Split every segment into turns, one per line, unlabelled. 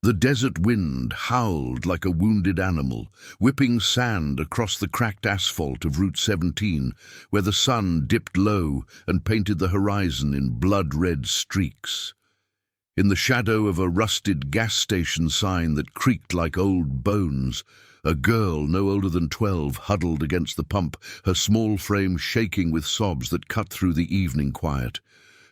The desert wind howled like a wounded animal, whipping sand across the cracked asphalt of Route 17, where the sun dipped low and painted the horizon in blood-red streaks. In the shadow of a rusted gas station sign that creaked like old bones, a girl no older than 12 huddled against the pump, her small frame shaking with sobs that cut through the evening quiet.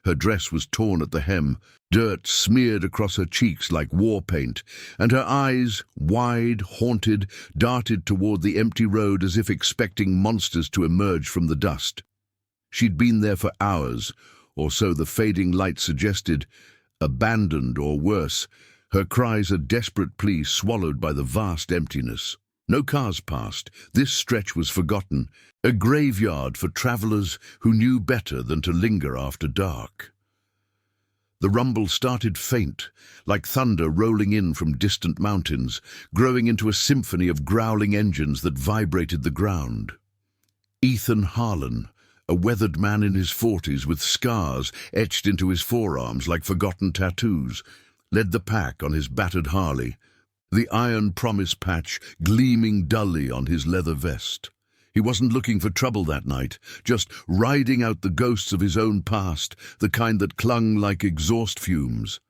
Her dress was torn at the hem, dirt smeared across her cheeks like war paint, and her eyes, wide, haunted, darted toward the empty road as if expecting monsters to emerge from the dust. She'd been there for hours, or so the fading light suggested, abandoned or worse, her cries a desperate plea swallowed by the vast emptiness. No cars passed. This stretch was forgotten, a graveyard for travelers who knew better than to linger after dark. The rumble started faint, like thunder rolling in from distant mountains, growing into a symphony of growling engines that vibrated the ground. Ethan Harlan, a weathered man in his 40s with scars etched into his forearms like forgotten tattoos, led the pack on his battered Harley, the iron promise patch gleaming dully on his leather vest. He wasn't looking for trouble that night, just riding out the ghosts of his own past, the kind that clung like exhaust fumes.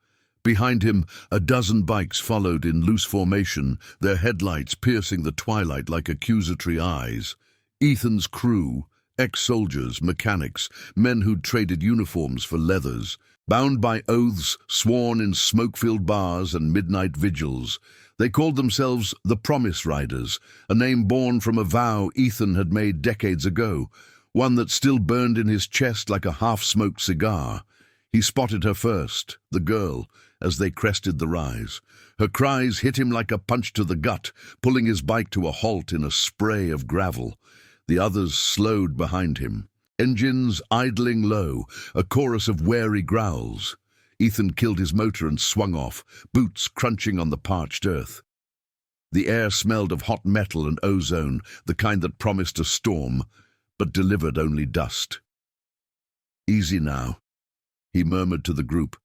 Behind him, a dozen bikes followed in loose formation, their headlights piercing the twilight like accusatory eyes. Ethan's crew, ex-soldiers, mechanics, men who'd traded uniforms for leathers, bound by oaths sworn in smoke-filled bars and midnight vigils. They called themselves the Promise Riders, a name born from a vow Ethan had made decades ago, one that still burned in his chest like a half-smoked cigar. He spotted her first, the girl, as they crested the rise. Her cries hit him like a punch to the gut, pulling his bike to a halt in a spray of gravel. The others slowed behind him, engines idling low, a chorus of wary growls. Ethan killed his motor and swung off, boots crunching on the parched earth. The air smelled of hot metal and ozone, the kind that promised a storm, but delivered only dust. "Easy now," he murmured to the group,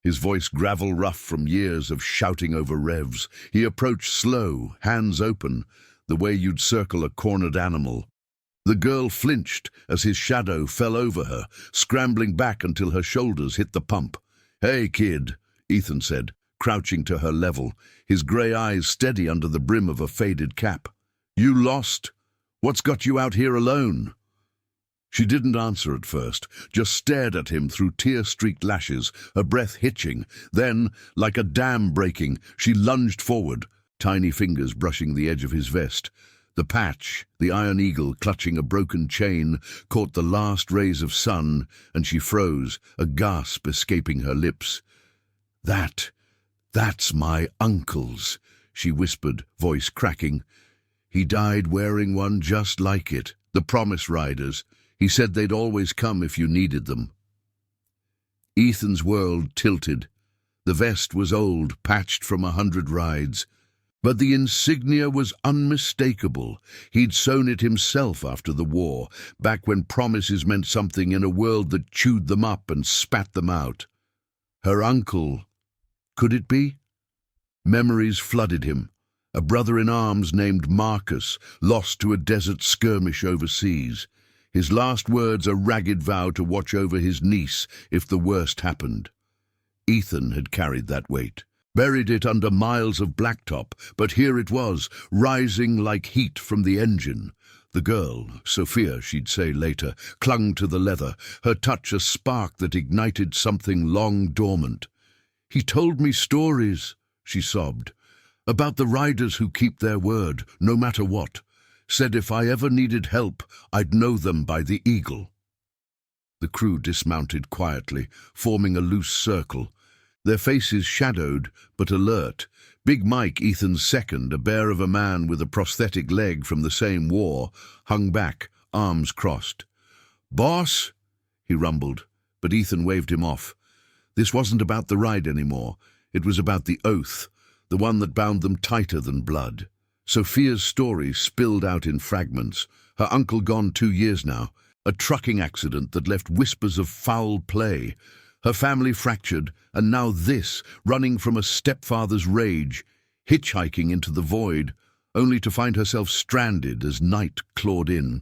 his voice gravel-rough from years of shouting over revs. He approached slow, hands open, the way you'd circle a cornered animal. The girl flinched as his shadow fell over her, scrambling back until her shoulders hit the pump. "Hey, kid," Ethan said, crouching to her level, his grey eyes steady under the brim of a faded cap. "You lost? What's got you out here alone?" She didn't answer at first, just stared at him through tear-streaked lashes, her breath hitching. Then, like a dam breaking, she lunged forward, tiny fingers brushing the edge of his vest. The patch, the iron eagle clutching a broken chain, caught the last rays of sun, and she froze, a gasp escaping her lips. That's my uncle's," she whispered, voice cracking. "He died wearing one just like it, the Promise Riders. He said they'd always come if you needed them." Ethan's world tilted. The vest was old, patched from 100 rides. But the insignia was unmistakable. He'd sewn it himself after the war, back when promises meant something in a world that chewed them up and spat them out. Her uncle, could it be? Memories flooded him. A brother-in-arms named Marcus, lost to a desert skirmish overseas. His last words a ragged vow to watch over his niece if the worst happened. Ethan had carried that weight. Buried it under miles of blacktop, but here it was, rising like heat from the engine. The girl, Sophia she'd say later, clung to the leather, her touch a spark that ignited something long dormant. "He told me stories," she sobbed, "about the riders who keep their word, no matter what. Said if I ever needed help, I'd know them by the eagle." The crew dismounted quietly, forming a loose circle. Their faces shadowed, but alert. Big Mike, Ethan's second, a bear of a man with a prosthetic leg from the same war, hung back, arms crossed. "Boss?" he rumbled, but Ethan waved him off. This wasn't about the ride anymore. It was about the oath, the one that bound them tighter than blood. Sophia's story spilled out in fragments. Her uncle gone 2 years now, a trucking accident that left whispers of foul play. Her family fractured, and now this, running from a stepfather's rage, hitchhiking into the void, only to find herself stranded as night clawed in.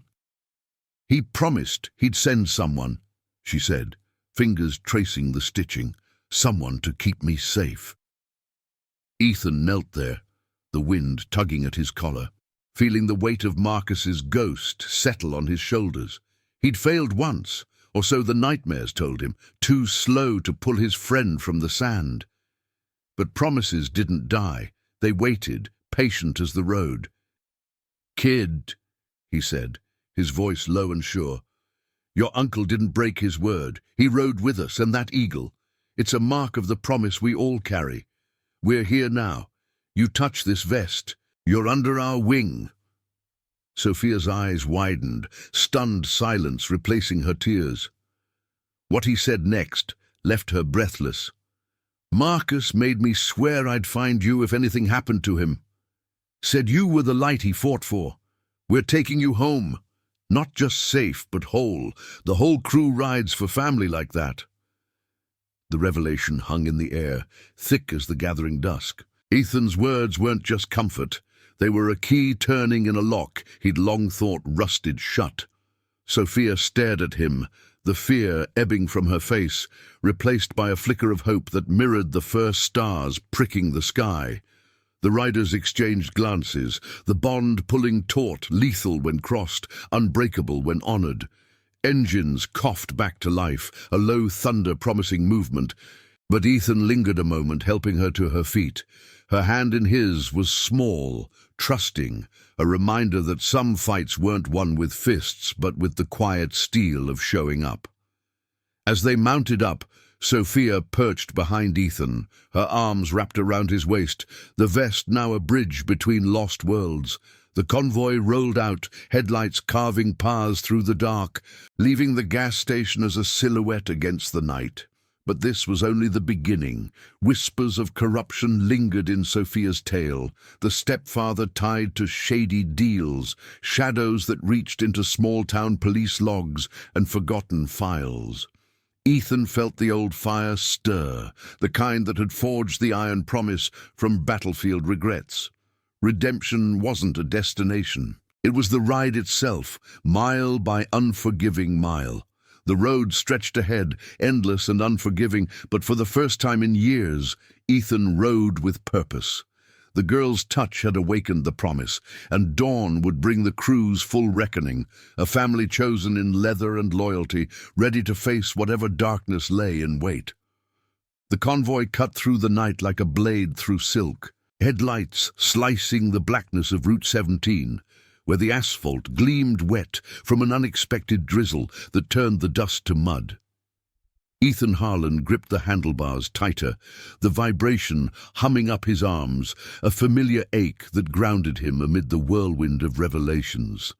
"He promised he'd send someone," she said, fingers tracing the stitching. "Someone to keep me safe." Ethan knelt there, the wind tugging at his collar, feeling the weight of Marcus's ghost settle on his shoulders. He'd failed once, or so the nightmares told him, too slow to pull his friend from the sand. But promises didn't die. They waited, patient as the road. "Kid," he said, his voice low and sure, "your uncle didn't break his word. He rode with us, and that eagle. It's a mark of the promise we all carry. We're here now. You touch this vest. You're under our wing." Sophia's eyes widened, stunned silence replacing her tears. What he said next left her breathless. "Marcus made me swear I'd find you if anything happened to him. Said you were the light he fought for. We're taking you home. Not just safe, but whole. The whole crew rides for family like that." The revelation hung in the air, thick as the gathering dusk. Ethan's words weren't just comfort. They were a key turning in a lock he'd long thought rusted shut. Sophia stared at him, the fear ebbing from her face, replaced by a flicker of hope that mirrored the first stars pricking the sky. The riders exchanged glances, the bond pulling taut, lethal when crossed, unbreakable when honored. Engines coughed back to life, a low thunder promising movement, but Ethan lingered a moment, helping her to her feet. Her hand in his was small, trusting, a reminder that some fights weren't won with fists, but with the quiet steel of showing up. As they mounted up, Sophia perched behind Ethan, her arms wrapped around his waist, the vest now a bridge between lost worlds. The convoy rolled out, headlights carving paths through the dark, leaving the gas station as a silhouette against the night. But this was only the beginning. Whispers of corruption lingered in Sophia's tale, the stepfather tied to shady deals, shadows that reached into small-town police logs and forgotten files. Ethan felt the old fire stir, the kind that had forged the iron promise from battlefield regrets. Redemption wasn't a destination. It was the ride itself, mile by unforgiving mile. The road stretched ahead, endless and unforgiving, but for the first time in years, Ethan rode with purpose. The girl's touch had awakened the promise, and dawn would bring the crew's full reckoning, a family chosen in leather and loyalty, ready to face whatever darkness lay in wait. The convoy cut through the night like a blade through silk, headlights slicing the blackness of Route 17, where the asphalt gleamed wet from an unexpected drizzle that turned the dust to mud. Ethan Harlan gripped the handlebars tighter, the vibration humming up his arms, a familiar ache that grounded him amid the whirlwind of revelations.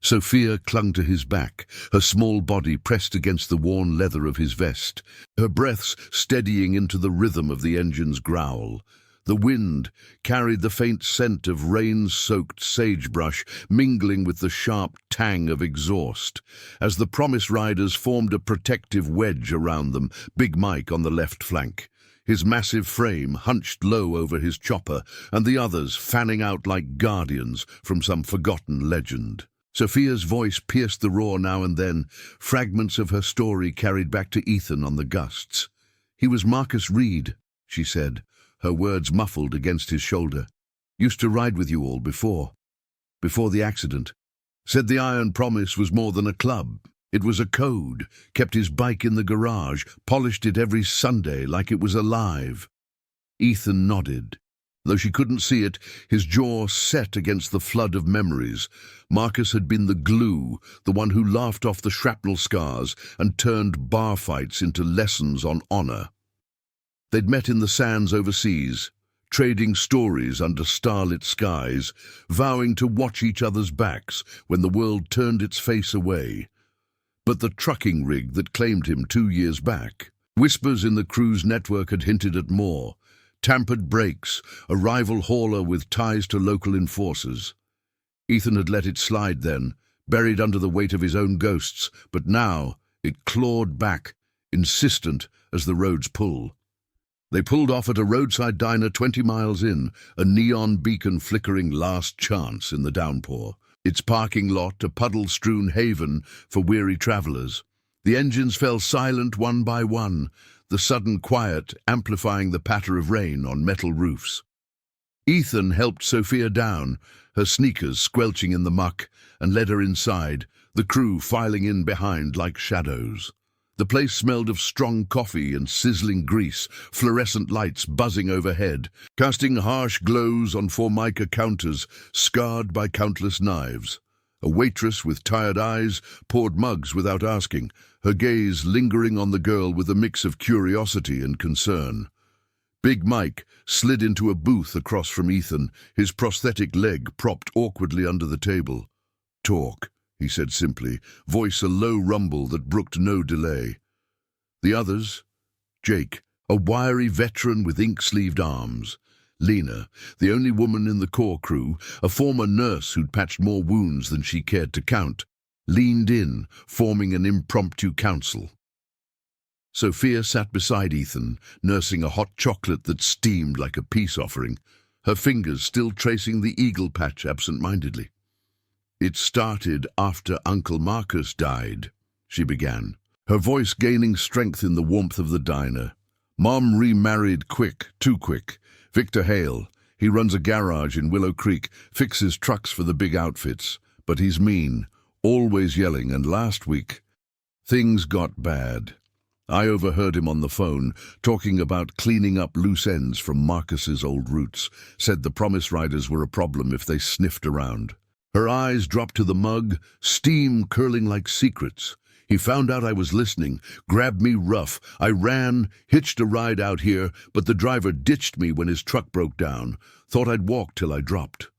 Sophia clung to his back, her small body pressed against the worn leather of his vest, her breaths steadying into the rhythm of the engine's growl. The wind carried the faint scent of rain-soaked sagebrush, mingling with the sharp tang of exhaust. As the Promise Riders formed a protective wedge around them, Big Mike on the left flank, his massive frame hunched low over his chopper, and the others fanning out like guardians from some forgotten legend. Sophia's voice pierced the roar now and then, fragments of her story carried back to Ethan on the gusts. "He was Marcus Reed," she said, her words muffled against his shoulder. "Used to ride with you all before the accident. Said the Iron Promise was more than a club. It was a code. Kept his bike in the garage, polished it every Sunday like it was alive." Ethan nodded. Though she couldn't see it, his jaw set against the flood of memories. Marcus had been the glue, the one who laughed off the shrapnel scars and turned bar fights into lessons on honor. They'd met in the sands overseas, trading stories under starlit skies, vowing to watch each other's backs when the world turned its face away. But the trucking rig that claimed him 2 years back, whispers in the crew's network had hinted at more. Tampered brakes, a rival hauler with ties to local enforcers. Ethan had let it slide then, buried under the weight of his own ghosts, but now it clawed back, insistent, as the roads pull. They pulled off at a roadside diner 20 miles in, a neon beacon flickering last chance in the downpour. Its parking lot a puddle-strewn haven for weary travelers. The engines fell silent one by one, the sudden quiet amplifying the patter of rain on metal roofs. Ethan helped Sophia down, her sneakers squelching in the muck, and led her inside, the crew filing in behind like shadows. The place smelled of strong coffee and sizzling grease, fluorescent lights buzzing overhead, casting harsh glows on Formica counters scarred by countless knives. A waitress with tired eyes poured mugs without asking, her gaze lingering on the girl with a mix of curiosity and concern. Big Mike slid into a booth across from Ethan, his prosthetic leg propped awkwardly under the table. "Talk," he said simply, voice a low rumble that brooked no delay. The others? Jake, a wiry veteran with ink-sleeved arms. Lena, the only woman in the core crew, a former nurse who'd patched more wounds than she cared to count, leaned in, forming an impromptu council. Sophia sat beside Ethan, nursing a hot chocolate that steamed like a peace offering, her fingers still tracing the eagle patch absent-mindedly. "It started after Uncle Marcus died," she began, her voice gaining strength in the warmth of the diner. "Mom remarried quick, too quick. Victor Hale, he runs a garage in Willow Creek, fixes trucks for the big outfits, but he's mean, always yelling, and last week, things got bad. I overheard him on the phone, talking about cleaning up loose ends from Marcus's old roots, said the Promise Riders were a problem if they sniffed around." Her eyes dropped to the mug, steam curling like secrets. "He found out I was listening, grabbed me rough. I ran, hitched a ride out here, but the driver ditched me when his truck broke down. Thought I'd walk till I dropped."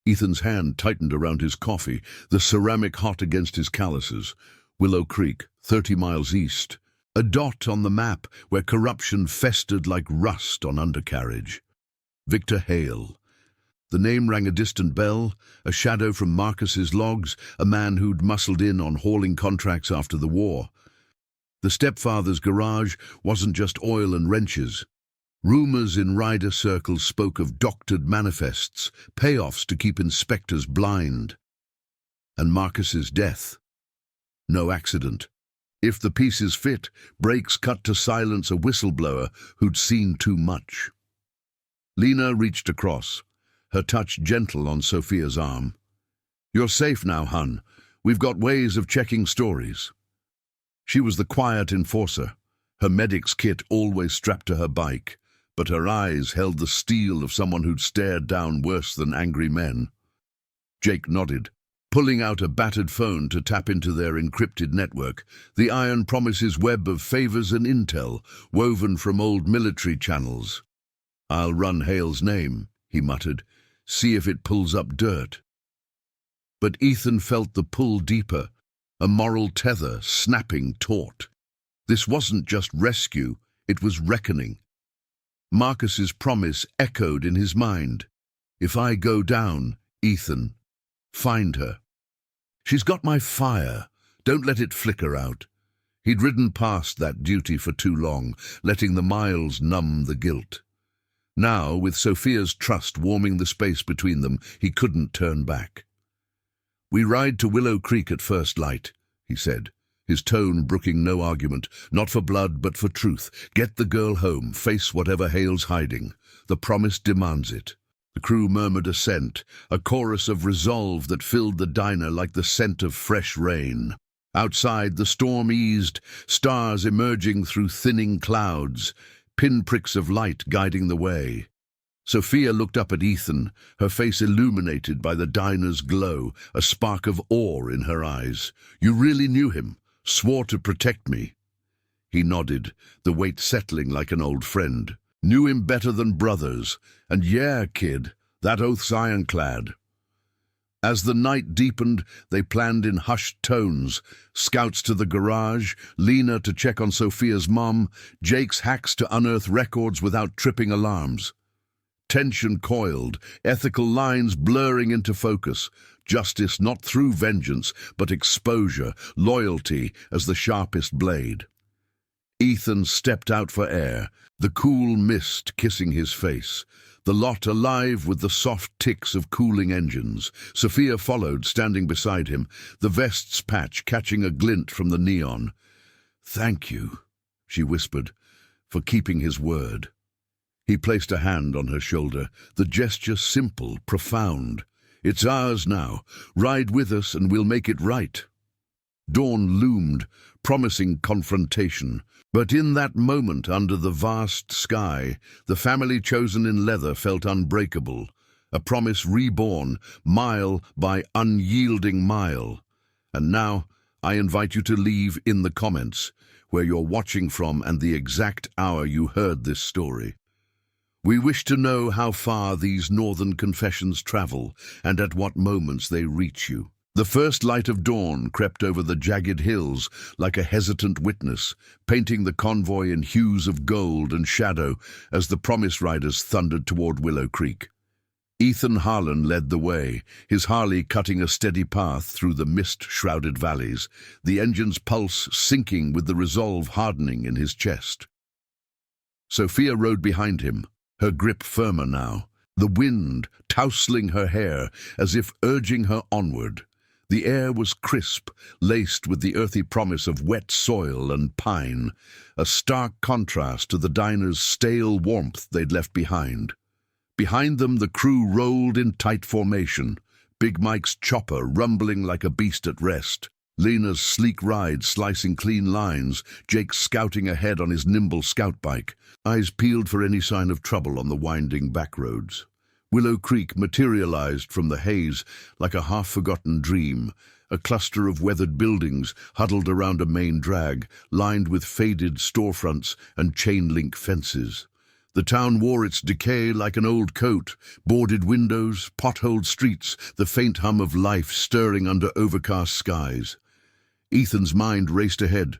Ethan's hand tightened around his coffee, the ceramic hot against his calluses. Willow Creek, 30 miles east. A dot on the map where corruption festered like rust on undercarriage. Victor Hale. The name rang a distant bell, a shadow from Marcus's logs, a man who'd muscled in on hauling contracts after the war. The stepfather's garage wasn't just oil and wrenches. Rumors in rider circles spoke of doctored manifests, payoffs to keep inspectors blind. And Marcus's death. No accident. If the pieces fit, brakes cut to silence a whistleblower who'd seen too much. Lena reached across, her touch gentle on Sophia's arm. "You're safe now, hun. We've got ways of checking stories." She was the quiet enforcer, her medic's kit always strapped to her bike, but her eyes held the steel of someone who'd stared down worse than angry men. Jake nodded, pulling out a battered phone to tap into their encrypted network, the Iron Promise's web of favors and intel, woven from old military channels. "I'll run Hale's name," he muttered, "see if it pulls up dirt." But Ethan felt the pull deeper, a moral tether snapping taut. This wasn't just rescue, it was reckoning. Marcus's promise echoed in his mind. "If I go down, Ethan, find her. She's got my fire, don't let it flicker out." He'd ridden past that duty for too long, letting the miles numb the guilt. Now, with Sophia's trust warming the space between them, he couldn't turn back. "We ride to Willow Creek at first light," he said, his tone brooking no argument, "not for blood but for truth. Get the girl home, face whatever Hale's hiding. The promise demands it." The crew murmured assent, a chorus of resolve that filled the diner like the scent of fresh rain. Outside, the storm eased, stars emerging through thinning clouds, pinpricks of light guiding the way. Sophia looked up at Ethan, her face illuminated by the diner's glow, a spark of awe in her eyes. "You really knew him? Swore to protect me?" He nodded, the weight settling like an old friend. "Knew him better than brothers, and yeah, kid, that oath's ironclad." As the night deepened, they planned in hushed tones, scouts to the garage, Lena to check on Sophia's mom, Jake's hacks to unearth records without tripping alarms. Tension coiled, ethical lines blurring into focus, justice not through vengeance, but exposure, loyalty as the sharpest blade. Ethan stepped out for air, the cool mist kissing his face, the lot alive with the soft ticks of cooling engines. Sophia followed, standing beside him, the vest's patch catching a glint from the neon. "Thank you," she whispered, "for keeping his word." He placed a hand on her shoulder, the gesture simple, profound. "It's ours now. Ride with us and we'll make it right." Dawn loomed, promising confrontation. But in that moment, under the vast sky, the family chosen in leather felt unbreakable, a promise reborn, mile by unyielding mile. And now, I invite you to leave in the comments where you're watching from and the exact hour you heard this story. We wish to know how far these northern confessions travel and at what moments they reach you. The first light of dawn crept over the jagged hills like a hesitant witness, painting the convoy in hues of gold and shadow as the promise riders thundered toward Willow Creek. Ethan Harlan led the way, his Harley cutting a steady path through the mist-shrouded valleys, the engine's pulse sinking with the resolve hardening in his chest. Sophia rode behind him, her grip firmer now, the wind tousling her hair as if urging her onward. The air was crisp, laced with the earthy promise of wet soil and pine, a stark contrast to the diner's stale warmth they'd left behind. Behind them the crew rolled in tight formation, Big Mike's chopper rumbling like a beast at rest, Lena's sleek ride slicing clean lines, Jake scouting ahead on his nimble scout bike, eyes peeled for any sign of trouble on the winding back roads. Willow Creek materialized from the haze like a half-forgotten dream, a cluster of weathered buildings huddled around a main drag, lined with faded storefronts and chain-link fences. The town wore its decay like an old coat, boarded windows, potholed streets, the faint hum of life stirring under overcast skies. Ethan's mind raced ahead,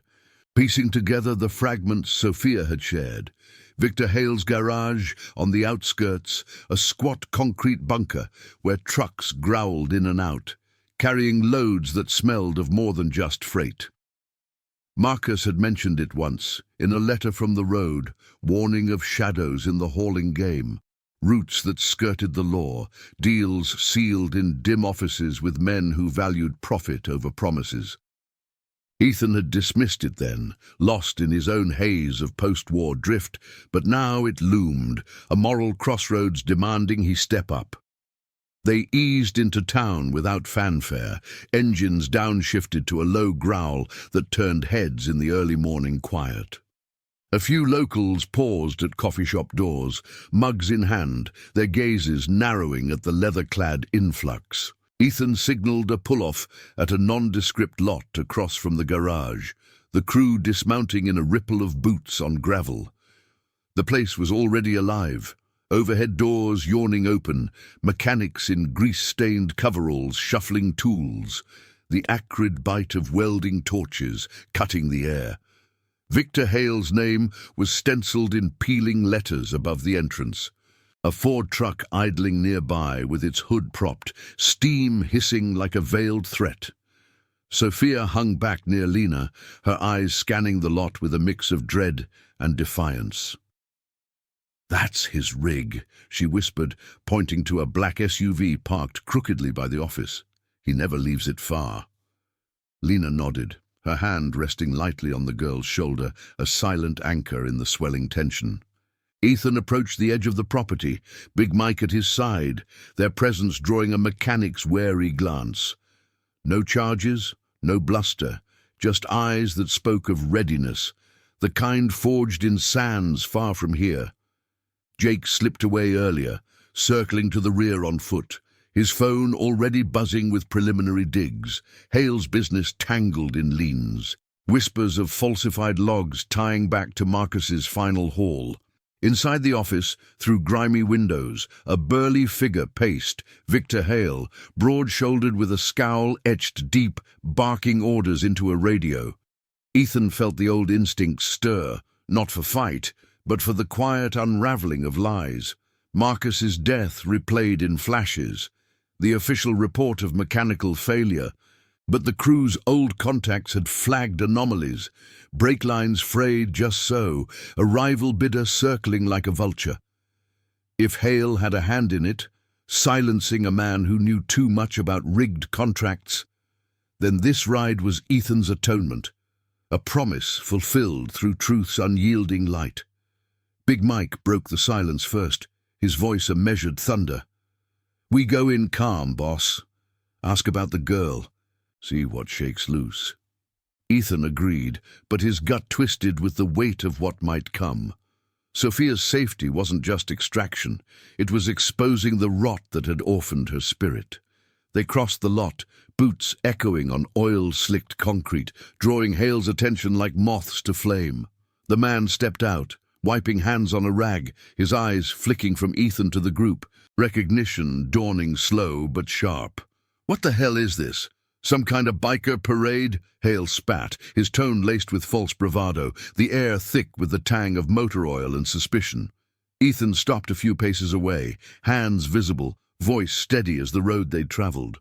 piecing together the fragments Sophia had shared. Victor Hale's garage, on the outskirts, a squat concrete bunker where trucks growled in and out, carrying loads that smelled of more than just freight. Marcus had mentioned it once, in a letter from the road, warning of shadows in the hauling game, routes that skirted the law, deals sealed in dim offices with men who valued profit over promises. Ethan had dismissed it then, lost in his own haze of post-war drift, but now it loomed, a moral crossroads demanding he step up. They eased into town without fanfare, engines downshifted to a low growl that turned heads in the early morning quiet. A few locals paused at coffee shop doors, mugs in hand, their gazes narrowing at the leather-clad influx. Ethan signaled a pull-off at a nondescript lot across from the garage, the crew dismounting in a ripple of boots on gravel. The place was already alive, overhead doors yawning open, mechanics in grease-stained coveralls shuffling tools, the acrid bite of welding torches cutting the air. Victor Hale's name was stenciled in peeling letters above the entrance. A Ford truck idling nearby with its hood propped, steam hissing like a veiled threat. Sophia hung back near Lena, her eyes scanning the lot with a mix of dread and defiance. "That's his rig," she whispered, pointing to a black SUV parked crookedly by the office. "He never leaves it far." Lena nodded, her hand resting lightly on the girl's shoulder, a silent anchor in the swelling tension. Ethan approached the edge of the property, Big Mike at his side, their presence drawing a mechanic's wary glance. No charges, no bluster, just eyes that spoke of readiness, the kind forged in sands far from here. Jake slipped away earlier, circling to the rear on foot, his phone already buzzing with preliminary digs, Hale's business tangled in liens, whispers of falsified logs tying back to Marcus's final haul. Inside the office, through grimy windows, a burly figure paced, Victor Hale, broad-shouldered with a scowl etched deep, barking orders into a radio. Ethan felt the old instincts stir, not for fight, but for the quiet unraveling of lies. Marcus's death replayed in flashes, the official report of mechanical failure, But the crew's old contacts had flagged anomalies, brake lines frayed just so, a rival bidder circling like a vulture. If Hale had a hand in it, silencing a man who knew too much about rigged contracts, then this ride was Ethan's atonement, a promise fulfilled through truth's unyielding light. Big Mike broke the silence first, his voice a measured thunder. "We go in calm, boss. Ask about the girl. See what shakes loose." Ethan agreed, but his gut twisted with the weight of what might come. Sophia's safety wasn't just extraction, it was exposing the rot that had orphaned her spirit. They crossed the lot, boots echoing on oil-slicked concrete, drawing Hale's attention like moths to flame. The man stepped out, wiping hands on a rag, his eyes flicking from Ethan to the group, recognition dawning slow but sharp. "What the hell is this? Some kind of biker parade?" Hale spat, his tone laced with false bravado, the air thick with the tang of motor oil and suspicion. Ethan stopped a few paces away, hands visible, voice steady as the road they'd traveled.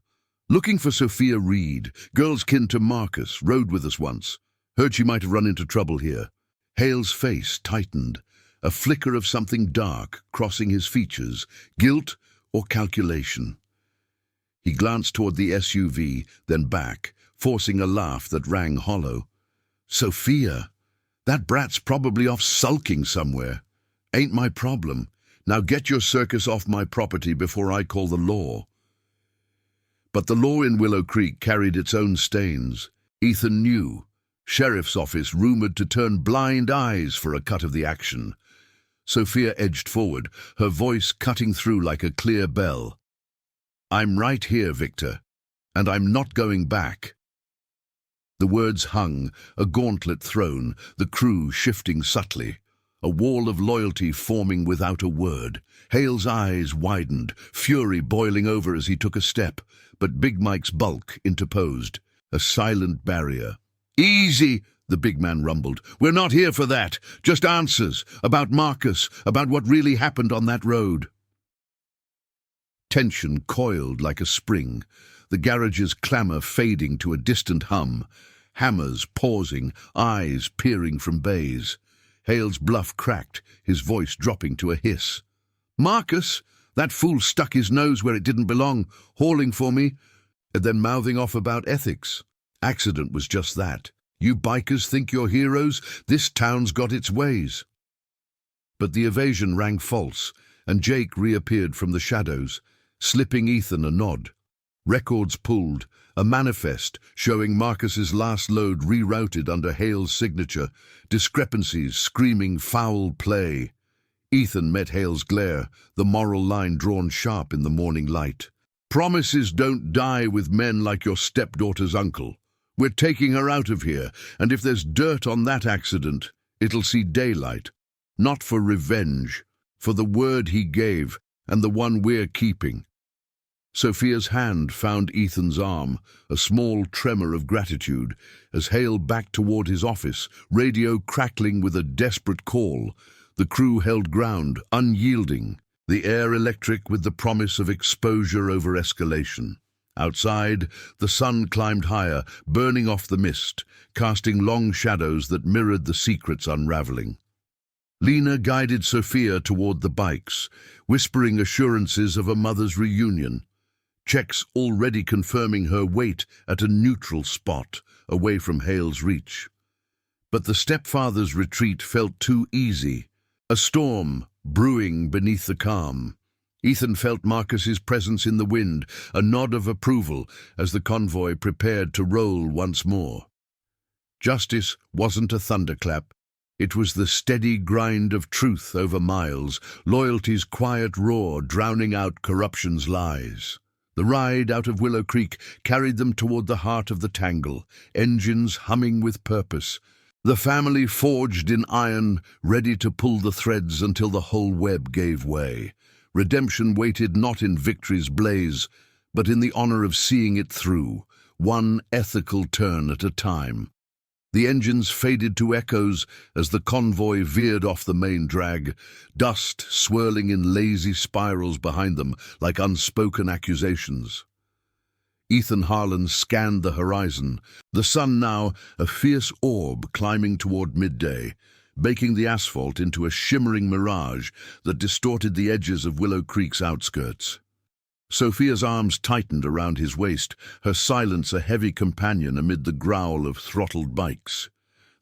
"Looking for Sophia Reed, girl's kin to Marcus, rode with us once. Heard she might have run into trouble here." Hale's face tightened, a flicker of something dark crossing his features, guilt or calculation. He glanced toward the SUV, then back, forcing a laugh that rang hollow. "Sophia? That brat's probably off sulking somewhere. Ain't my problem. Now get your circus off my property before I call the law." But the law in Willow Creek carried its own stains. Ethan knew. Sheriff's office rumored to turn blind eyes for a cut of the action. Sophia edged forward, her voice cutting through like a clear bell. "I'm right here, Victor, and I'm not going back." The words hung, a gauntlet thrown, the crew shifting subtly, a wall of loyalty forming without a word. Hale's eyes widened, fury boiling over as he took a step, but Big Mike's bulk interposed, a silent barrier. "Easy," the big man rumbled. "We're not here for that. Just answers, about Marcus, about what really happened on that road." Tension coiled like a spring, the garage's clamour fading to a distant hum, hammers pausing, eyes peering from bays. Hale's bluff cracked, his voice dropping to a hiss. "Marcus? That fool stuck his nose where it didn't belong, hauling for me, and then mouthing off about ethics. Accident was just that. You bikers think you're heroes? This town's got its ways." But the evasion rang false, and Jake reappeared from the shadows, slipping Ethan a nod. Records pulled, a manifest showing Marcus's last load rerouted under Hale's signature, discrepancies screaming foul play. Ethan met Hale's glare, the moral line drawn sharp in the morning light. "Promises don't die with men like your stepdaughter's uncle. We're taking her out of here, and if there's dirt on that accident, it'll see daylight. Not for revenge, for the word he gave, and the one we're keeping." Sophia's hand found Ethan's arm, a small tremor of gratitude, as Hale backed toward his office, radio crackling with a desperate call. The crew held ground, unyielding, the air electric with the promise of exposure over escalation. Outside, the sun climbed higher, burning off the mist, casting long shadows that mirrored the secrets unraveling. Lena guided Sophia toward the bikes, whispering assurances of a mother's reunion, checks already confirming her weight at a neutral spot, away from Hale's reach. But the stepfather's retreat felt too easy, a storm brewing beneath the calm. Ethan felt Marcus's presence in the wind, a nod of approval as the convoy prepared to roll once more. Justice wasn't a thunderclap. It was the steady grind of truth over miles, loyalty's quiet roar drowning out corruption's lies. The ride out of Willow Creek carried them toward the heart of the tangle, engines humming with purpose. The family forged in iron, ready to pull the threads until the whole web gave way. Redemption waited not in victory's blaze, but in the honor of seeing it through, one ethical turn at a time. The engines faded to echoes as the convoy veered off the main drag, dust swirling in lazy spirals behind them like unspoken accusations. Ethan Harlan scanned the horizon, the sun now a fierce orb climbing toward midday, baking the asphalt into a shimmering mirage that distorted the edges of Willow Creek's outskirts. Sophia's arms tightened around his waist, her silence a heavy companion amid the growl of throttled bikes.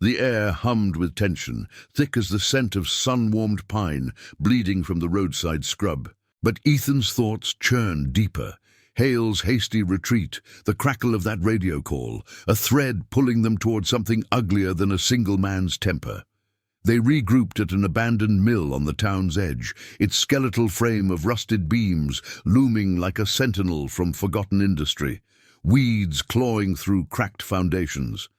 The air hummed with tension, thick as the scent of sun-warmed pine bleeding from the roadside scrub. But Ethan's thoughts churned deeper. Hale's hasty retreat, the crackle of that radio call, a thread pulling them toward something uglier than a single man's temper. They regrouped at an abandoned mill on the town's edge, its skeletal frame of rusted beams looming like a sentinel from forgotten industry, weeds clawing through cracked foundations.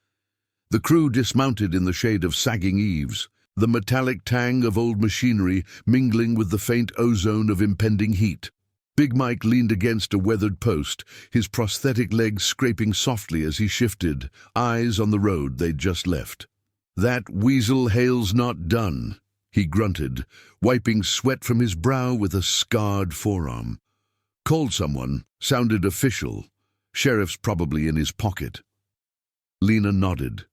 The crew dismounted in the shade of sagging eaves, the metallic tang of old machinery mingling with the faint ozone of impending heat. Big Mike leaned against a weathered post, his prosthetic legs scraping softly as he shifted, eyes on the road they'd just left. "That weasel Hale's not done," he grunted, wiping sweat from his brow with a scarred forearm. "Called someone, sounded official. Sheriff's probably in his pocket." Lena nodded,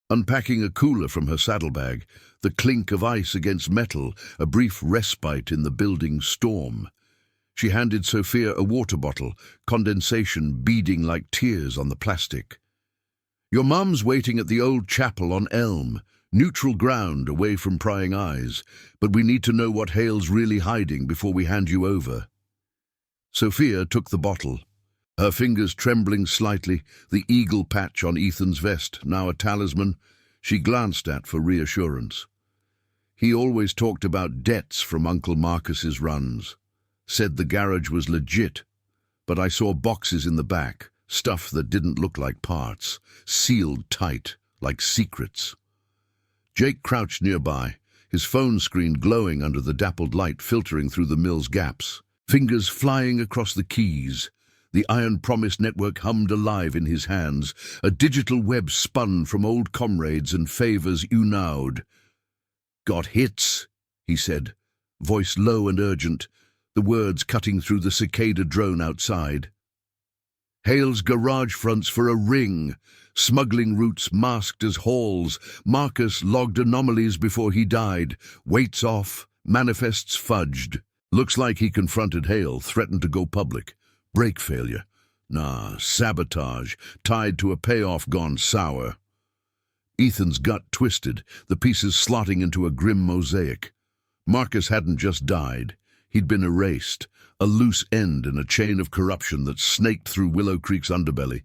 unpacking a cooler from her saddlebag, the clink of ice against metal, a brief respite in the building storm. She handed Sophia a water bottle, condensation beading like tears on the plastic. "Your mum's waiting at the old chapel on Elm, neutral ground away from prying eyes, but we need to know what Hale's really hiding before we hand you over." Sophia took the bottle, her fingers trembling slightly, the eagle patch on Ethan's vest, now a talisman, she glanced at for reassurance. He always talked about debts from Uncle Marcus's runs, said the garage was legit, but I saw boxes in the back, stuff that didn't look like parts, sealed tight, like secrets. Jake crouched nearby, his phone screen glowing under the dappled light filtering through the mill's gaps, fingers flying across the keys. The Iron Promise network hummed alive in his hands, a digital web spun from old comrades and favors unowed. "Got hits," he said, voice low and urgent, the words cutting through the cicada drone outside. "Hale's garage fronts for a ring, smuggling routes masked as halls. Marcus logged anomalies before he died, weights off, manifests fudged. Looks like he confronted Hale, threatened to go public. Brake failure. Nah, sabotage, tied to a payoff gone sour." Ethan's gut twisted, the pieces slotting into a grim mosaic. Marcus hadn't just died. He'd been erased, a loose end in a chain of corruption that snaked through Willow Creek's underbelly,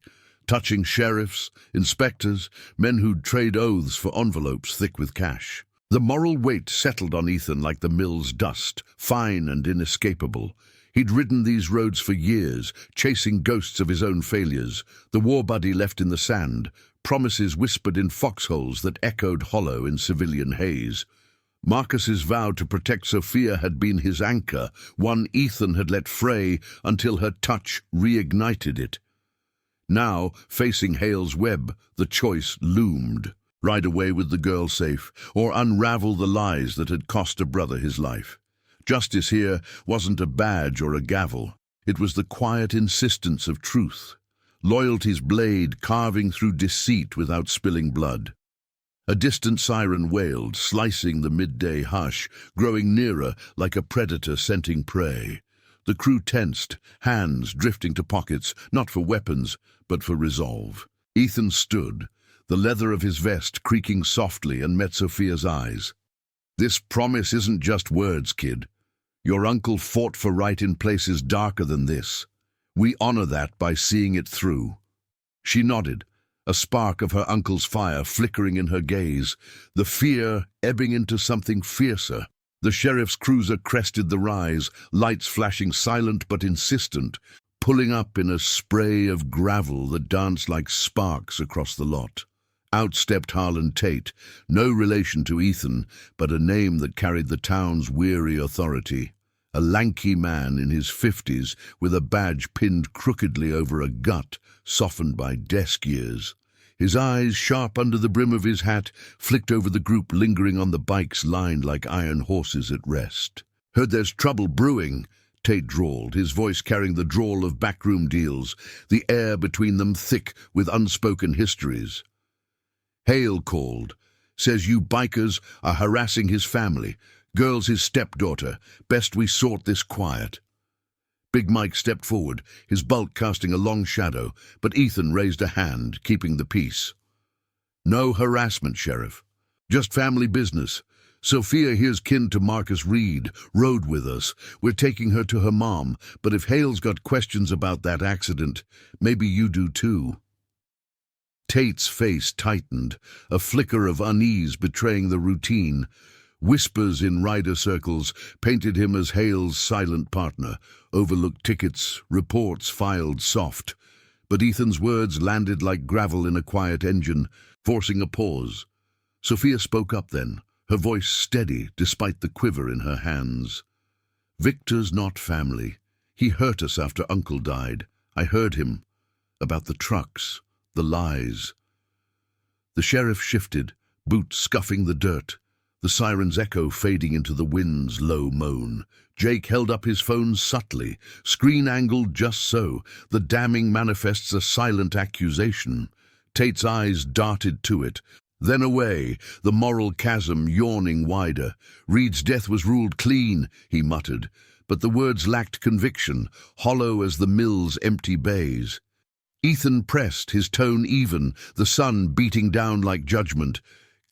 touching sheriffs, inspectors, men who'd trade oaths for envelopes thick with cash. The moral weight settled on Ethan like the mill's dust, fine and inescapable. He'd ridden these roads for years, chasing ghosts of his own failures, the war buddy left in the sand, promises whispered in foxholes that echoed hollow in civilian haze. Marcus's vow to protect Sophia had been his anchor, one Ethan had let fray until her touch reignited it. Now, facing Hale's web, the choice loomed. Ride away with the girl safe, or unravel the lies that had cost a brother his life. Justice here wasn't a badge or a gavel. It was the quiet insistence of truth, loyalty's blade carving through deceit without spilling blood. A distant siren wailed, slicing the midday hush, growing nearer like a predator scenting prey. The crew tensed, hands drifting to pockets, not for weapons, but for resolve. Ethan stood, the leather of his vest creaking softly, and met Sophia's eyes. "This promise isn't just words, kid. Your uncle fought for right in places darker than this. We honor that by seeing it through." She nodded, a spark of her uncle's fire flickering in her gaze, the fear ebbing into something fiercer. The sheriff's cruiser crested the rise, lights flashing silent but insistent, pulling up in a spray of gravel that danced like sparks across the lot. Out stepped Harlan Tate, no relation to Ethan, but a name that carried the town's weary authority. A lanky man in his 50s with a badge pinned crookedly over a gut, softened by desk years. His eyes, sharp under the brim of his hat, flicked over the group lingering on the bikes lined like iron horses at rest. "Heard there's trouble brewing," Tate drawled, his voice carrying the drawl of backroom deals, the air between them thick with unspoken histories. Hale called. Says you bikers are harassing his family. Girl's his stepdaughter. Best we sort this quiet. Big Mike stepped forward, his bulk casting a long shadow, but Ethan raised a hand, keeping the peace. No harassment, Sheriff. Just family business. Sophia here's kin to Marcus Reed, rode with us. We're taking her to her mom, but if Hale's got questions about that accident, maybe you do too. Tate's face tightened, a flicker of unease betraying the routine. Whispers in rider circles painted him as Hale's silent partner, overlooked tickets, reports filed soft. But Ethan's words landed like gravel in a quiet engine, forcing a pause. Sophia spoke up then, her voice steady despite the quiver in her hands. Victor's not family. He hurt us after Uncle died. I heard him. About the trucks, the lies. The sheriff shifted, boots scuffing the dirt, the siren's echo fading into the wind's low moan. Jake held up his phone subtly, screen angled just so. The damning manifests a silent accusation. Tate's eyes darted to it, then away, the moral chasm yawning wider. Reed's death was ruled clean, he muttered, but the words lacked conviction, hollow as the mill's empty bays. Ethan pressed, his tone even, the sun beating down like judgment.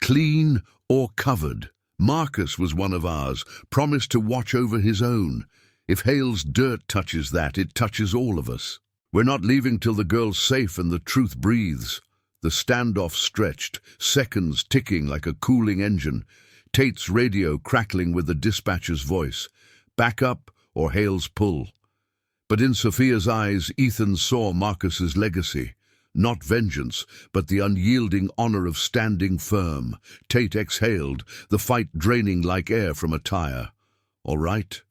Clean or covered? Marcus was one of ours, promised to watch over his own. If Hale's dirt touches that, it touches all of us. We're not leaving till the girl's safe and the truth breathes. The standoff stretched, seconds ticking like a cooling engine. Tate's radio crackling with the dispatcher's voice. Back up or Hale's pull. But in Sophia's eyes, Ethan saw Marcus's legacy. Not vengeance, but the unyielding honor of standing firm. Tate exhaled, the fight draining like air from a tire. All right.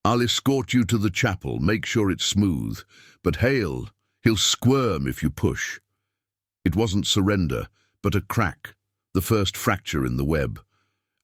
I'll escort you to the chapel, make sure it's smooth. But Hale, he'll squirm if you push. It wasn't surrender, but a crack, the first fracture in the web.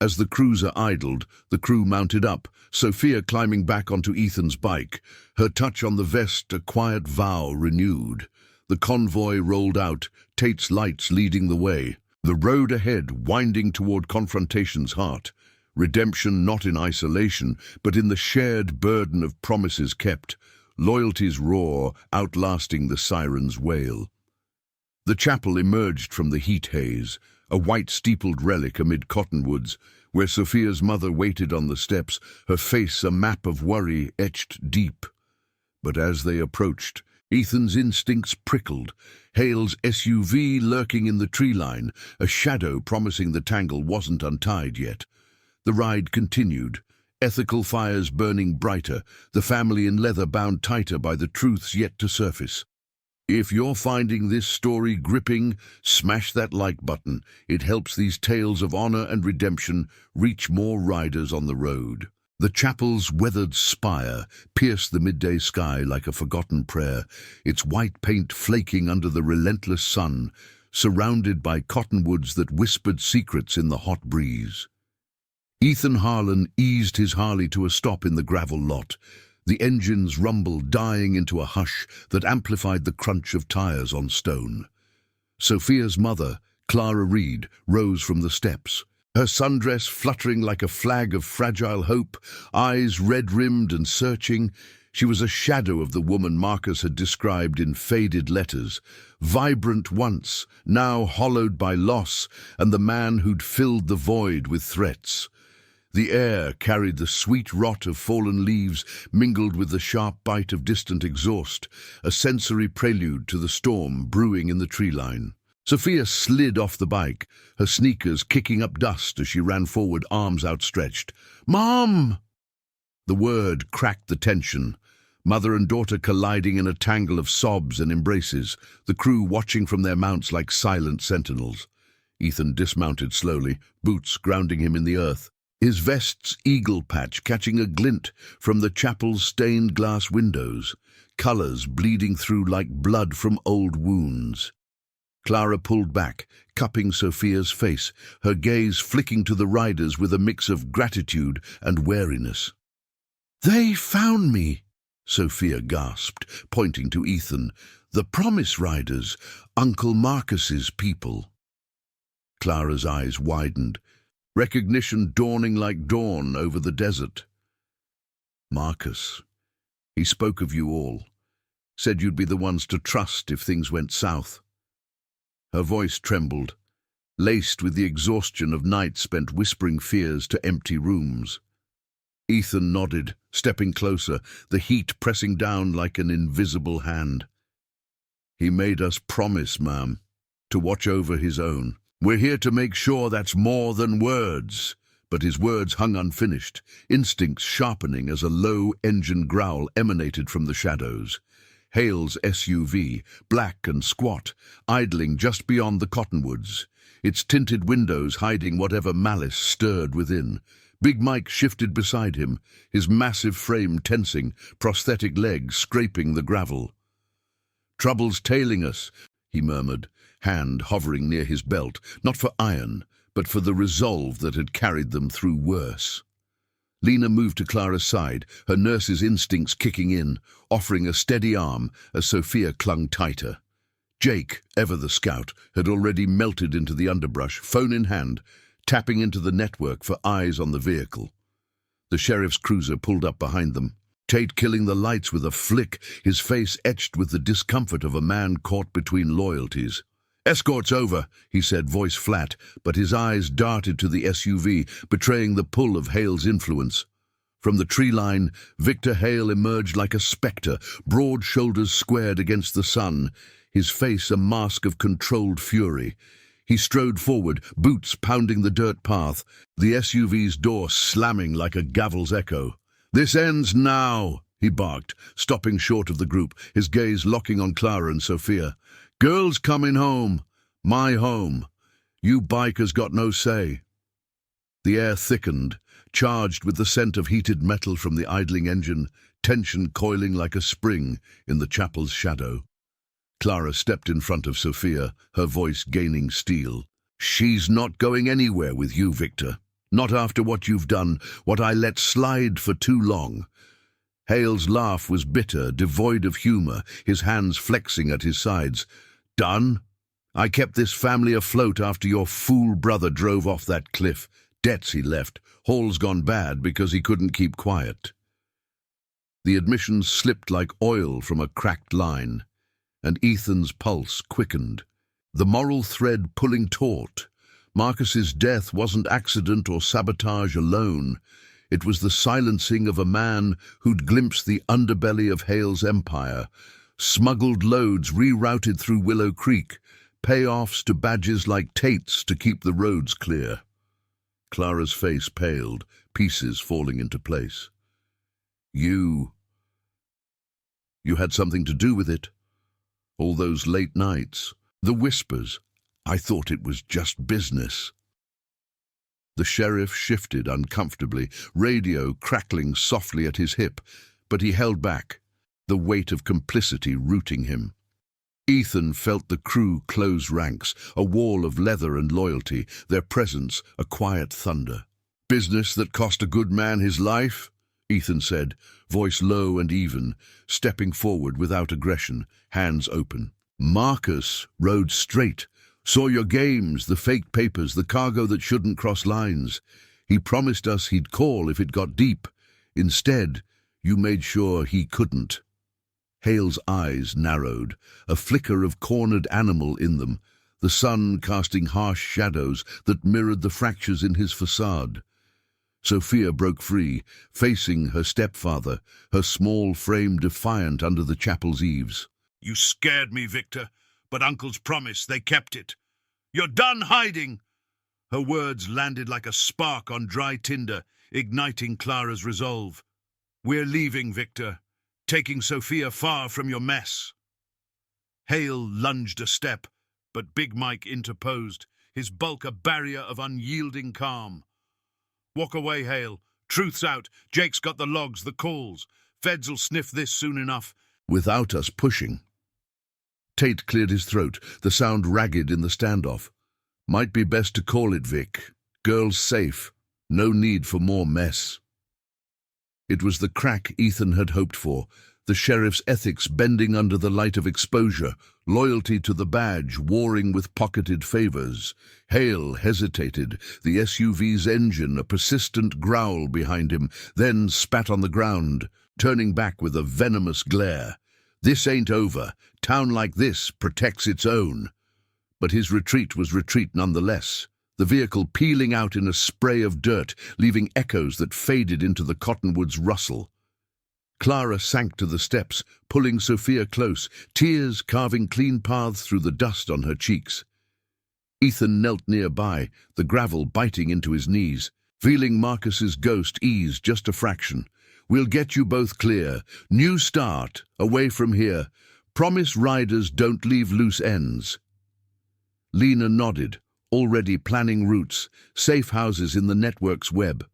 As the cruiser idled, the crew mounted up, Sophia climbing back onto Ethan's bike, her touch on the vest a quiet vow renewed. The convoy rolled out, Tate's lights leading the way, the road ahead winding toward Confrontation's heart. Redemption not in isolation, but in the shared burden of promises kept, loyalty's roar outlasting the siren's wail. The chapel emerged from the heat haze, a white-steepled relic amid cottonwoods, where Sophia's mother waited on the steps, her face a map of worry etched deep. But as they approached, Ethan's instincts prickled, Hale's SUV lurking in the tree line, a shadow promising the tangle wasn't untied yet. The ride continued, ethical fires burning brighter, the family in leather bound tighter by the truths yet to surface. If you're finding this story gripping, smash that like button. It helps these tales of honor and redemption reach more riders on the road. The chapel's weathered spire pierced the midday sky like a forgotten prayer, its white paint flaking under the relentless sun, surrounded by cottonwoods that whispered secrets in the hot breeze. Ethan Harlan eased his Harley to a stop in the gravel lot, the engine's rumble dying into a hush that amplified the crunch of tires on stone. Sophia's mother, Clara Reed, rose from the steps, her sundress fluttering like a flag of fragile hope, eyes red-rimmed and searching. She was a shadow of the woman Marcus had described in faded letters, vibrant once, now hollowed by loss, and the man who'd filled the void with threats. The air carried the sweet rot of fallen leaves mingled with the sharp bite of distant exhaust, a sensory prelude to the storm brewing in the tree line. Sophia slid off the bike, her sneakers kicking up dust as she ran forward, arms outstretched. "Mom!" The word cracked the tension, mother and daughter colliding in a tangle of sobs and embraces, the crew watching from their mounts like silent sentinels. Ethan dismounted slowly, boots grounding him in the earth, his vest's eagle patch catching a glint from the chapel's stained glass windows, colors bleeding through like blood from old wounds. Clara pulled back, cupping Sophia's face, her gaze flicking to the riders with a mix of gratitude and wariness. "They found me," Sophia gasped, pointing to Ethan. "The Promise Riders, Uncle Marcus's people." Clara's eyes widened, recognition dawning like dawn over the desert. "Marcus. He spoke of you all. Said you'd be the ones to trust if things went south." Her voice trembled, laced with the exhaustion of nights spent whispering fears to empty rooms. Ethan nodded, stepping closer, the heat pressing down like an invisible hand. "He made us promise, ma'am, to watch over his own. We're here to make sure that's more than words." But his words hung unfinished, instincts sharpening as a low-engine growl emanated from the shadows. Hale's SUV, black and squat, idling just beyond the cottonwoods, its tinted windows hiding whatever malice stirred within. Big Mike shifted beside him, his massive frame tensing, prosthetic legs scraping the gravel. "Trouble's tailing us," he murmured, hand hovering near his belt, not for iron, but for the resolve that had carried them through worse. Lena moved to Clara's side, her nurse's instincts kicking in, offering a steady arm as Sophia clung tighter. Jake, ever the scout, had already melted into the underbrush, phone in hand, tapping into the network for eyes on the vehicle. The sheriff's cruiser pulled up behind them, Tate killing the lights with a flick, his face etched with the discomfort of a man caught between loyalties. "Escort's over," he said, voice flat, but his eyes darted to the SUV, betraying the pull of Hale's influence. From the tree line, Victor Hale emerged like a spectre, broad shoulders squared against the sun, his face a mask of controlled fury. He strode forward, boots pounding the dirt path, the SUV's door slamming like a gavel's echo. "This ends now," he barked, stopping short of the group, his gaze locking on Clara and Sophia. "Girls coming home. My home. You bikers got no say." The air thickened, charged with the scent of heated metal from the idling engine, tension coiling like a spring in the chapel's shadow. Clara stepped in front of Sophia, her voice gaining steel. "She's not going anywhere with you, Victor. Not after what you've done, what I let slide for too long." Hale's laugh was bitter, devoid of humor, his hands flexing at his sides. "Done? I kept this family afloat after your fool brother drove off that cliff. Debts he left. Hall's gone bad because he couldn't keep quiet." The admission slipped like oil from a cracked line, and Ethan's pulse quickened. The moral thread pulling taut. Marcus's death wasn't accident or sabotage alone. It was the silencing of a man who'd glimpsed the underbelly of Hale's empire, smuggled loads rerouted through Willow Creek, payoffs to badges like Tate's to keep the roads clear. Clara's face paled, pieces falling into place. You had something to do with it. All those late nights, the whispers. I thought it was just business." The sheriff shifted uncomfortably, radio crackling softly at his hip, but he held back, the weight of complicity rooting him. Ethan felt the crew close ranks, a wall of leather and loyalty, their presence a quiet thunder. "Business that cost a good man his life?" Ethan said, voice low and even, stepping forward without aggression, hands open. "Marcus rode straight. Saw your games, the fake papers, the cargo that shouldn't cross lines. He promised us he'd call if it got deep. Instead, you made sure he couldn't." Hale's eyes narrowed, a flicker of cornered animal in them, the sun casting harsh shadows that mirrored the fractures in his facade. Sophia broke free, facing her stepfather, her small frame defiant under the chapel's eaves. "You scared me, Victor, but Uncle's promise, they kept it. You're done hiding!" Her words landed like a spark on dry tinder, igniting Clara's resolve. "We're leaving, Victor, taking Sophia far from your mess." Hale lunged a step, but Big Mike interposed, his bulk a barrier of unyielding calm. "Walk away, Hale. Truth's out. Jake's got the logs, the calls. Feds'll sniff this soon enough." "Without us pushing." Tate cleared his throat, the sound ragged in the standoff. "Might be best to call it, Vic. Girl's safe. No need for more mess." It was the crack Ethan had hoped for, the sheriff's ethics bending under the light of exposure, loyalty to the badge warring with pocketed favors. Hale hesitated, the SUV's engine a persistent growl behind him, then spat on the ground, turning back with a venomous glare. This ain't over. Town like this protects its own. But his retreat was retreat nonetheless, the vehicle peeling out in a spray of dirt, leaving echoes that faded into the cottonwood's rustle. Clara sank to the steps, pulling Sophia close, tears carving clean paths through the dust on her cheeks. Ethan knelt nearby, the gravel biting into his knees, feeling Marcus's ghost ease just a fraction. We'll get you both clear. New start, away from here. Promise riders don't leave loose ends. Lena nodded, already planning routes, safe houses in the network's web.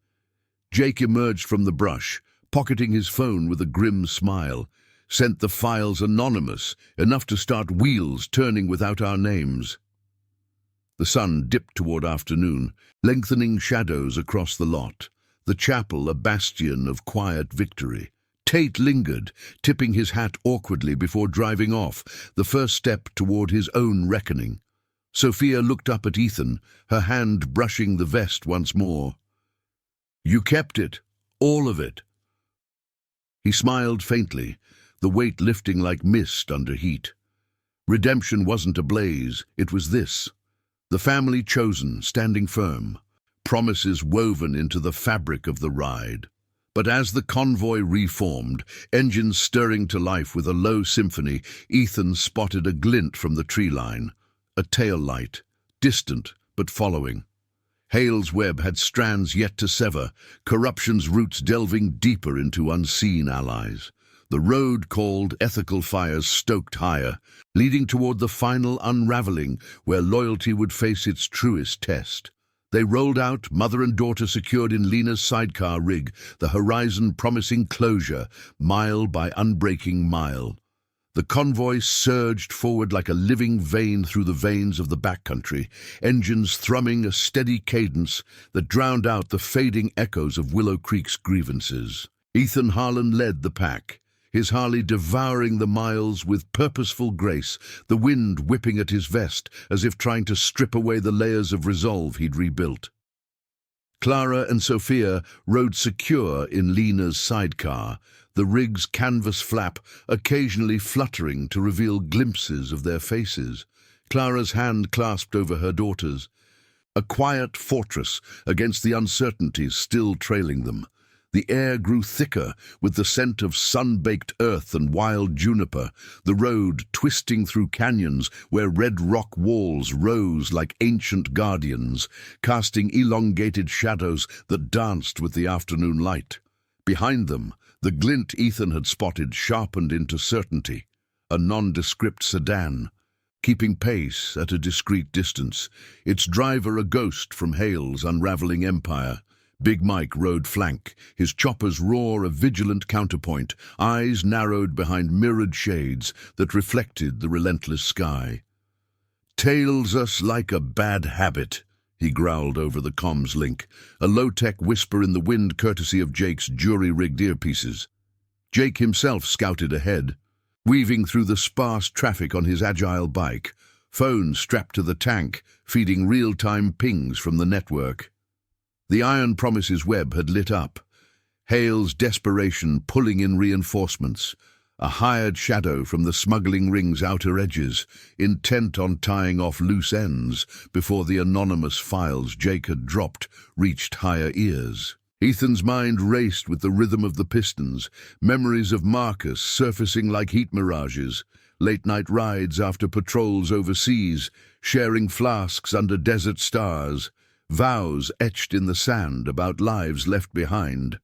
Jake emerged from the brush, pocketing his phone with a grim smile. Sent the files anonymous, enough to start wheels turning without our names. The sun dipped toward afternoon, lengthening shadows across the lot, the chapel a bastion of quiet victory. Tate lingered, tipping his hat awkwardly before driving off, the first step toward his own reckoning. Sophia looked up at Ethan, her hand brushing the vest once more. "You kept it, all of it." He smiled faintly, the weight lifting like mist under heat. Redemption wasn't a blaze, it was this. The family chosen, standing firm, promises woven into the fabric of the ride. But as the convoy reformed, engines stirring to life with a low symphony, Ethan spotted a glint from the tree line. A tail light, distant but following. Hale's web had strands yet to sever, corruption's roots delving deeper into unseen allies. The road called ethical fires stoked higher, leading toward the final unraveling where loyalty would face its truest test. They rolled out, mother and daughter secured in Lena's sidecar rig, the horizon promising closure, mile by unbreaking mile. The convoy surged forward like a living vein through the veins of the backcountry, engines thrumming a steady cadence that drowned out the fading echoes of Willow Creek's grievances. Ethan Harlan led the pack, his Harley devouring the miles with purposeful grace, the wind whipping at his vest as if trying to strip away the layers of resolve he'd rebuilt. Clara and Sophia rode secure in Lena's sidecar, the rig's canvas flap occasionally fluttering to reveal glimpses of their faces. Clara's hand clasped over her daughter's, a quiet fortress against the uncertainties still trailing them. The air grew thicker with the scent of sun-baked earth and wild juniper, the road twisting through canyons where red rock walls rose like ancient guardians, casting elongated shadows that danced with the afternoon light. Behind them, the glint Ethan had spotted sharpened into certainty, a nondescript sedan, keeping pace at a discreet distance, its driver a ghost from Hale's unraveling empire. Big Mike rode flank, his chopper's roar a vigilant counterpoint, eyes narrowed behind mirrored shades that reflected the relentless sky. "Tails us like a bad habit," he growled over the comms link, a low-tech whisper in the wind courtesy of Jake's jury-rigged earpieces. Jake himself scouted ahead, weaving through the sparse traffic on his agile bike, phone strapped to the tank, feeding real-time pings from the network. The Iron Promises web had lit up, Hale's desperation pulling in reinforcements, a hired shadow from the smuggling ring's outer edges, intent on tying off loose ends before the anonymous files Jake had dropped reached higher ears. Ethan's mind raced with the rhythm of the pistons, memories of Marcus surfacing like heat mirages, late-night rides after patrols overseas, sharing flasks under desert stars, vows etched in the sand about lives left behind.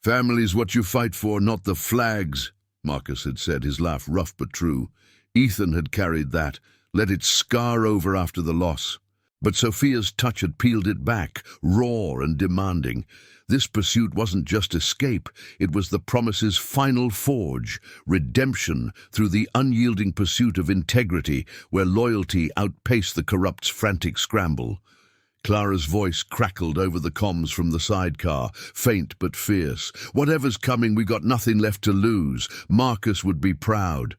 "Family's what you fight for, not the flags," Marcus had said, his laugh rough but true. Ethan had carried that, let it scar over after the loss. But Sophia's touch had peeled it back, raw and demanding. This pursuit wasn't just escape, it was the promise's final forge, redemption through the unyielding pursuit of integrity where loyalty outpaced the corrupt's frantic scramble. Clara's voice crackled over the comms from the sidecar, faint but fierce. "Whatever's coming, we got nothing left to lose. Marcus would be proud."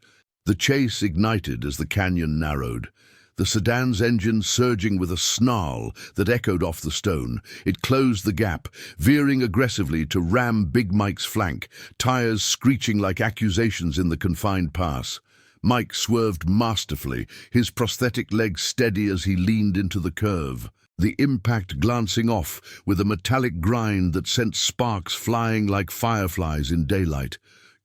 The chase ignited as the canyon narrowed. The sedan's engine surging with a snarl that echoed off the stone. It closed the gap, veering aggressively to ram Big Mike's flank, tires screeching like accusations in the confined pass. Mike swerved masterfully, his prosthetic legs steady as he leaned into the curve. The impact glancing off with a metallic grind that sent sparks flying like fireflies in daylight.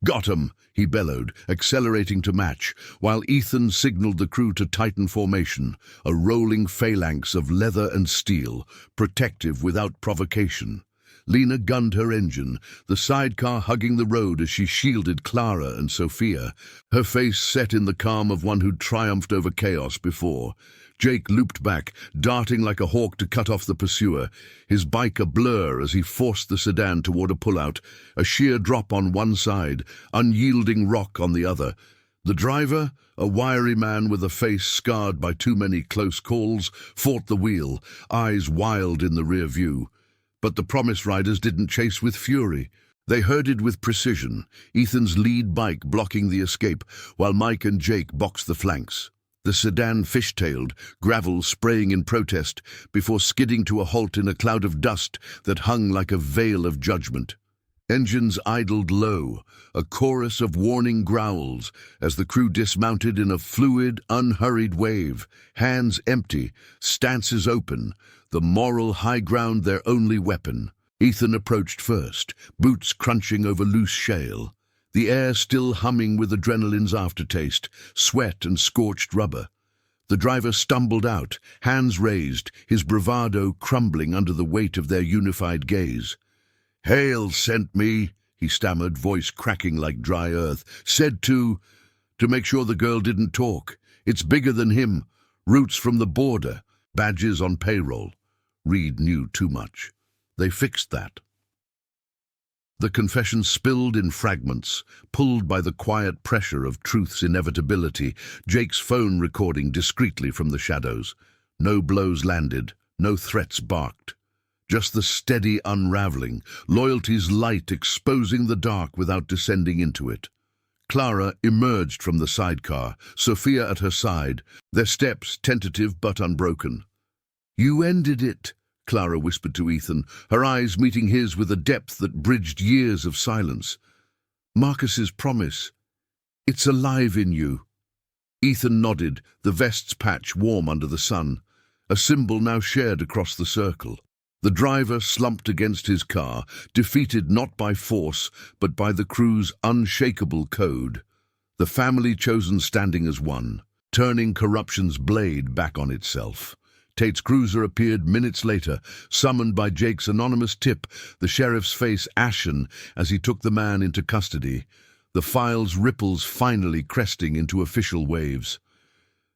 "Got 'em!" he bellowed, accelerating to match, while Ethan signaled the crew to tighten formation, a rolling phalanx of leather and steel, protective without provocation. Lena gunned her engine, the sidecar hugging the road as she shielded Clara and Sophia, her face set in the calm of one who'd triumphed over chaos before. Jake looped back, darting like a hawk to cut off the pursuer, his bike a blur as he forced the sedan toward a pullout, a sheer drop on one side, unyielding rock on the other. The driver, a wiry man with a face scarred by too many close calls, fought the wheel, eyes wild in the rear view. But the Promise Riders didn't chase with fury. They herded with precision, Ethan's lead bike blocking the escape, while Mike and Jake boxed the flanks. The sedan fishtailed, gravel spraying in protest, before skidding to a halt in a cloud of dust that hung like a veil of judgment. Engines idled low, a chorus of warning growls, as the crew dismounted in a fluid, unhurried wave, hands empty, stances open, the moral high ground their only weapon. Ethan approached first, boots crunching over loose shale, the air still humming with adrenaline's aftertaste, sweat and scorched rubber. The driver stumbled out, hands raised, his bravado crumbling under the weight of their unified gaze. "Hale sent me," he stammered, voice cracking like dry earth. "Said to make sure the girl didn't talk. It's bigger than him. Roots from the border. Badges on payroll." Reed knew too much. They fixed that. The confession spilled in fragments, pulled by the quiet pressure of truth's inevitability, Jake's phone recording discreetly from the shadows. No blows landed, no threats barked. Just the steady unraveling, loyalty's light exposing the dark without descending into it. Clara emerged from the sidecar, Sophia at her side, their steps tentative but unbroken. "You ended it," Clara whispered to Ethan, her eyes meeting his with a depth that bridged years of silence. "Marcus's promise. It's alive in you." Ethan nodded, the vest's patch warm under the sun, a symbol now shared across the circle. The driver slumped against his car, defeated not by force, but by the crew's unshakable code. The family chosen standing as one, turning corruption's blade back on itself. Tate's cruiser appeared minutes later, summoned by Jake's anonymous tip, the sheriff's face ashen as he took the man into custody, the file's ripples finally cresting into official waves.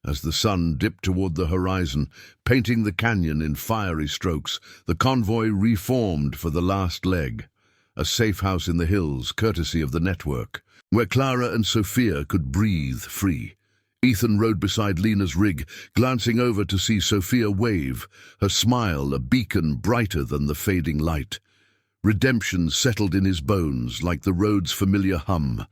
As the sun dipped toward the horizon, painting the canyon in fiery strokes, the convoy reformed for the last leg, a safe house in the hills, courtesy of the network, where Clara and Sophia could breathe free. Ethan rode beside Lena's rig, glancing over to see Sophia wave, her smile a beacon brighter than the fading light. Redemption settled in his bones like the road's familiar hum,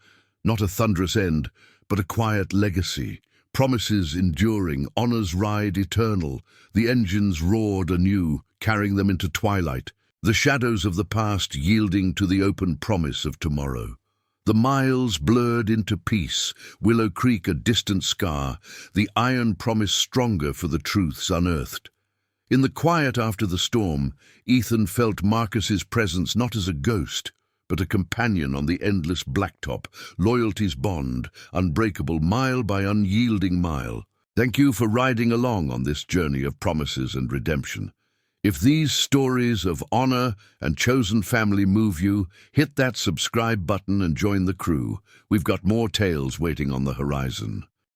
not a thunderous end, but a quiet legacy. Promises enduring, honor's ride eternal. The engines roared anew, carrying them into twilight, the shadows of the past yielding to the open promise of tomorrow. The miles blurred into peace, Willow Creek a distant scar, the iron promise stronger for the truths unearthed. In the quiet after the storm, Ethan felt Marcus's presence not as a ghost, but a companion on the endless blacktop, loyalty's bond, unbreakable mile by unyielding mile. Thank you for riding along on this journey of promises and redemption. If these stories of honor and chosen family move you, hit that subscribe button and join the crew. We've got more tales waiting on the horizon.